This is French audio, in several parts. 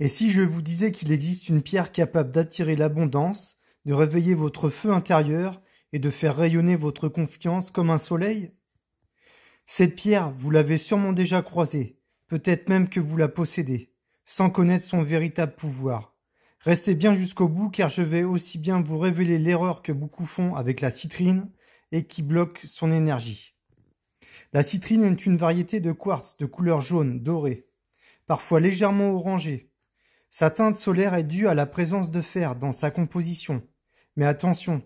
Et si je vous disais qu'il existe une pierre capable d'attirer l'abondance, de réveiller votre feu intérieur et de faire rayonner votre confiance comme un soleil? Cette pierre, vous l'avez sûrement déjà croisée, peut-être même que vous la possédez, sans connaître son véritable pouvoir. Restez bien jusqu'au bout car je vais aussi bien vous révéler l'erreur que beaucoup font avec la citrine et qui bloque son énergie. La citrine est une variété de quartz de couleur jaune, dorée, parfois légèrement orangée. Sa teinte solaire est due à la présence de fer dans sa composition. Mais attention,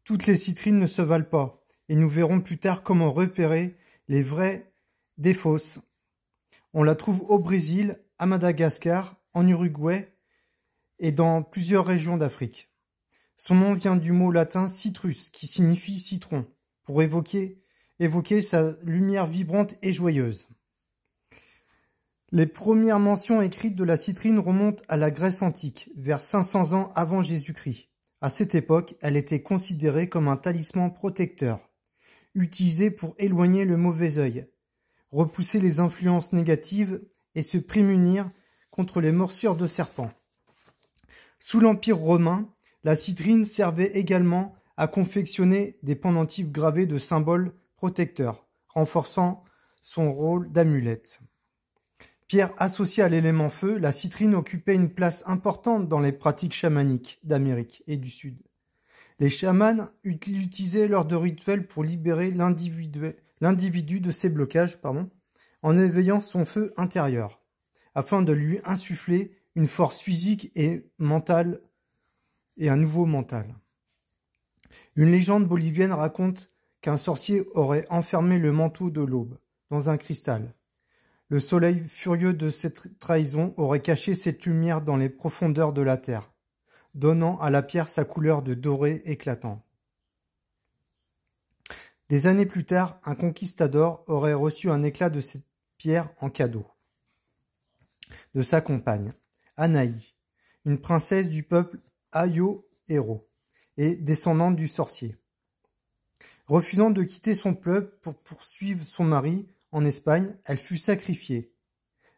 toutes les citrines ne se valent pas, et nous verrons plus tard comment repérer les vraies des fausses. On la trouve au Brésil, à Madagascar, en Uruguay et dans plusieurs régions d'Afrique. Son nom vient du mot latin citrus, qui signifie citron, pour évoquer sa lumière vibrante et joyeuse. Les premières mentions écrites de la citrine remontent à la Grèce antique, vers 500 ans avant Jésus-Christ. À cette époque, elle était considérée comme un talisman protecteur, utilisé pour éloigner le mauvais œil, repousser les influences négatives et se prémunir contre les morsures de serpents. Sous l'Empire romain, la citrine servait également à confectionner des pendentifs gravés de symboles protecteurs, renforçant son rôle d'amulette. Pierre associée à l'élément feu, la citrine occupait une place importante dans les pratiques chamaniques d'Amérique et du Sud. Les chamans l'utilisaient lors de rituels pour libérer l'individu de ses blocages, en éveillant son feu intérieur, afin de lui insuffler une force physique et mentale et un nouveau mental. Une légende bolivienne raconte qu'un sorcier aurait enfermé le manteau de l'aube dans un cristal. Le soleil furieux de cette trahison aurait caché cette lumière dans les profondeurs de la terre, donnant à la pierre sa couleur de doré éclatant. Des années plus tard, un conquistador aurait reçu un éclat de cette pierre en cadeau de sa compagne, Anaï, une princesse du peuple Ayo-Héro et descendante du sorcier. Refusant de quitter son peuple pour poursuivre son mari en Espagne, elle fut sacrifiée.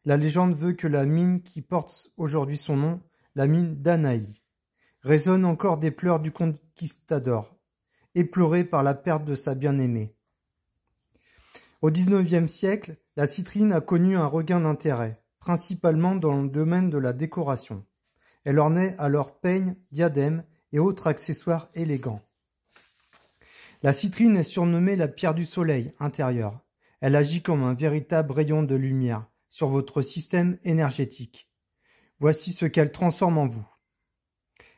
La légende veut que la mine qui porte aujourd'hui son nom, la mine d'Anaï, résonne encore des pleurs du conquistador, éploré par la perte de sa bien-aimée. Au XIXe siècle, la citrine a connu un regain d'intérêt, principalement dans le domaine de la décoration. Elle ornait alors peignes, diadèmes et autres accessoires élégants. La citrine est surnommée la pierre du soleil intérieur. Elle agit comme un véritable rayon de lumière sur votre système énergétique. Voici ce qu'elle transforme en vous.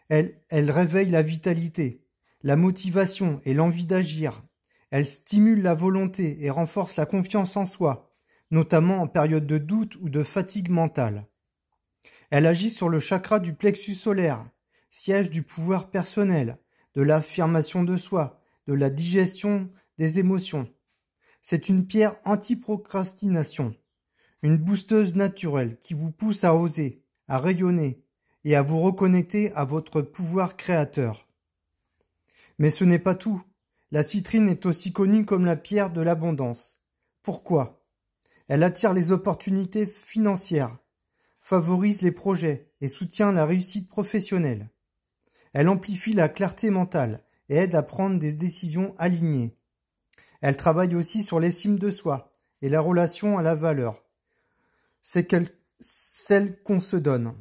Elle réveille la vitalité, la motivation et l'envie d'agir. Elle stimule la volonté et renforce la confiance en soi, notamment en période de doute ou de fatigue mentale. Elle agit sur le chakra du plexus solaire, siège du pouvoir personnel, de l'affirmation de soi, de la digestion des émotions. C'est une pierre anti-procrastination, une boosteuse naturelle qui vous pousse à oser, à rayonner et à vous reconnecter à votre pouvoir créateur. Mais ce n'est pas tout. La citrine est aussi connue comme la pierre de l'abondance. Pourquoi? Elle attire les opportunités financières, favorise les projets et soutient la réussite professionnelle. Elle amplifie la clarté mentale et aide à prendre des décisions alignées. Elle travaille aussi sur l'estime de soi et la relation à la valeur. C'est celle qu'on se donne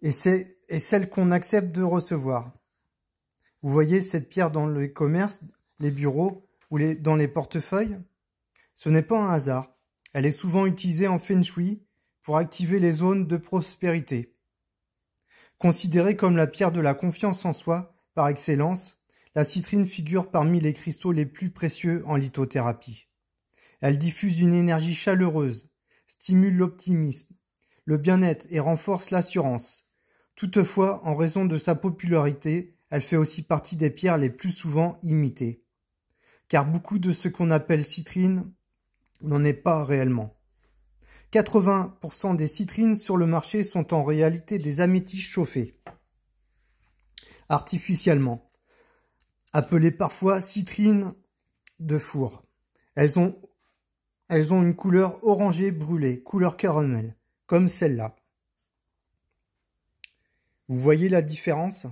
et celle qu'on accepte de recevoir. Vous voyez cette pierre dans les commerces, les bureaux ou dans les portefeuilles? Ce n'est pas un hasard. Elle est souvent utilisée en feng shui pour activer les zones de prospérité. Considérée comme la pierre de la confiance en soi par excellence, la citrine figure parmi les cristaux les plus précieux en lithothérapie. Elle diffuse une énergie chaleureuse, stimule l'optimisme, le bien-être et renforce l'assurance. Toutefois, en raison de sa popularité, elle fait aussi partie des pierres les plus souvent imitées. Car beaucoup de ce qu'on appelle citrine n'en est pas réellement. 80% des citrines sur le marché sont en réalité des améthystes chauffés, artificiellement, appelées parfois citrines de four. Elles ont une couleur orangée brûlée, couleur caramel, comme celle-là. Vous voyez la différence?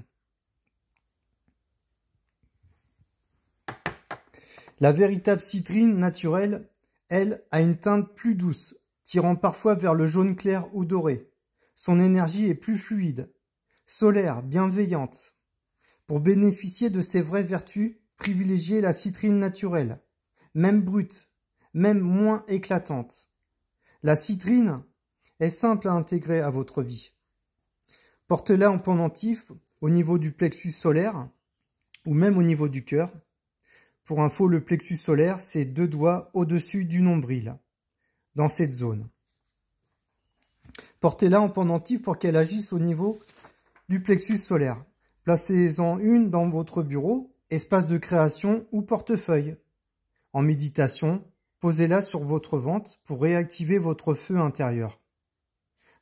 La véritable citrine naturelle, elle, a une teinte plus douce, tirant parfois vers le jaune clair ou doré. Son énergie est plus fluide, solaire, bienveillante. Pour bénéficier de ses vraies vertus, privilégiez la citrine naturelle, même brute, même moins éclatante. La citrine est simple à intégrer à votre vie. Portez-la en pendentif au niveau du plexus solaire ou même au niveau du cœur. Pour info, le plexus solaire, c'est 2 doigts au-dessus du nombril, dans cette zone. Portez-la en pendentif pour qu'elle agisse au niveau du plexus solaire. Placez-en une dans votre bureau, espace de création ou portefeuille. En méditation, posez-la sur votre ventre pour réactiver votre feu intérieur.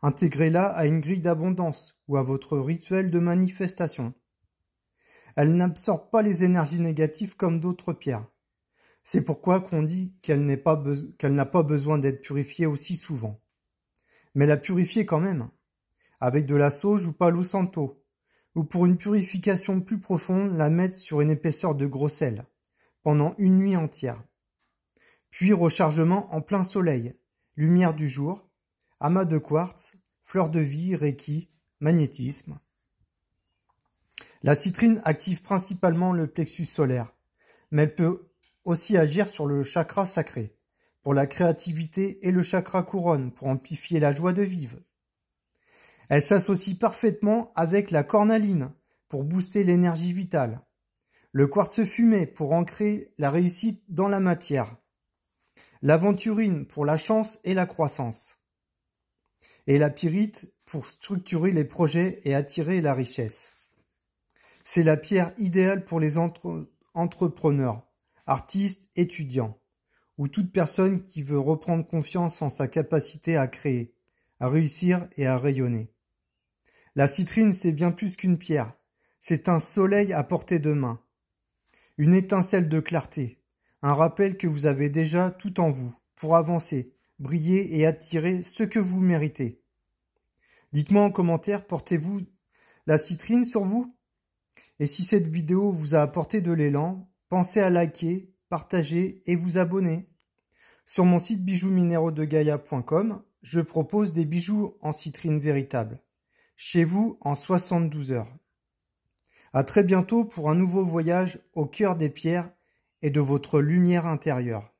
Intégrez-la à une grille d'abondance ou à votre rituel de manifestation. Elle n'absorbe pas les énergies négatives comme d'autres pierres. C'est pourquoi qu'on dit qu'elle n'a pas besoin d'être purifiée aussi souvent. Mais la purifier quand même, avec de la sauge ou Palo Santo, ou pour une purification plus profonde, la mettre sur une épaisseur de gros sel, pendant une nuit entière. Puis rechargement en plein soleil, lumière du jour, amas de quartz, fleurs de vie, reiki, magnétisme. La citrine active principalement le plexus solaire, mais elle peut aussi agir sur le chakra sacré, pour la créativité et le chakra couronne, pour amplifier la joie de vivre. Elle s'associe parfaitement avec la cornaline, pour booster l'énergie vitale, le quartz fumé, pour ancrer la réussite dans la matière, l'aventurine, pour la chance et la croissance, et la pyrite, pour structurer les projets et attirer la richesse. C'est la pierre idéale pour les entrepreneurs, artistes, étudiants, ou toute personne qui veut reprendre confiance en sa capacité à créer, à réussir et à rayonner. La citrine, c'est bien plus qu'une pierre, c'est un soleil à portée de main, une étincelle de clarté, un rappel que vous avez déjà tout en vous pour avancer, briller et attirer ce que vous méritez. Dites-moi en commentaire, portez-vous la citrine sur vous? Et si cette vidéo vous a apporté de l'élan, pensez à liker, partager et vous abonner. Sur mon site bijoux-minéraux-de-gaia.com, je propose des bijoux en citrine véritable, chez vous en 72 heures. À très bientôt pour un nouveau voyage au cœur des pierres et de votre lumière intérieure.